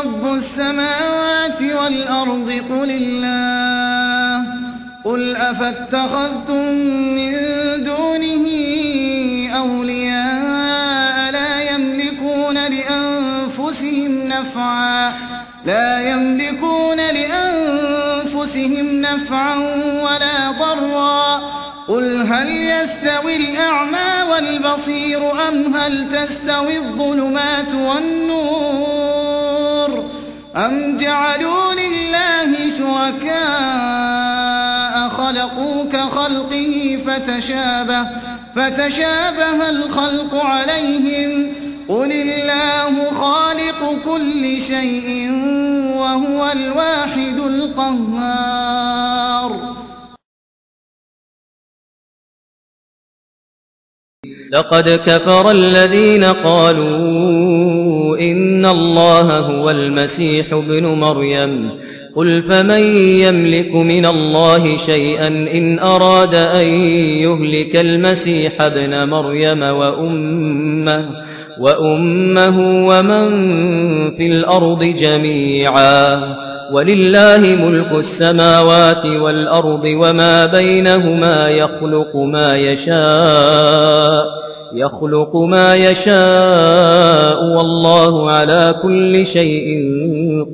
رب السماوات والأرض قل الله قل أفاتخذتم من دونه أولياء لا يملكون لأنفسهم نفعا ولا ضرا قل هل يستوي الأعمى والبصير أم هل تستوي الظلمات والنور أم جعلوا لله شركاء خلقوا كخلقه فتشابه الخلق عليهم قل الله خالق كل شيء وهو الواحد القهار. لقد كفر الذين قالوا إن الله هو المسيح ابن مريم قل فمن يملك من الله شيئا إن أراد أن يهلك المسيح ابن مريم وأمه ومن في الأرض جميعا ولله ملك السماوات والأرض وما بينهما يخلق ما يشاء والله على كل شيء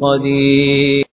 قدير.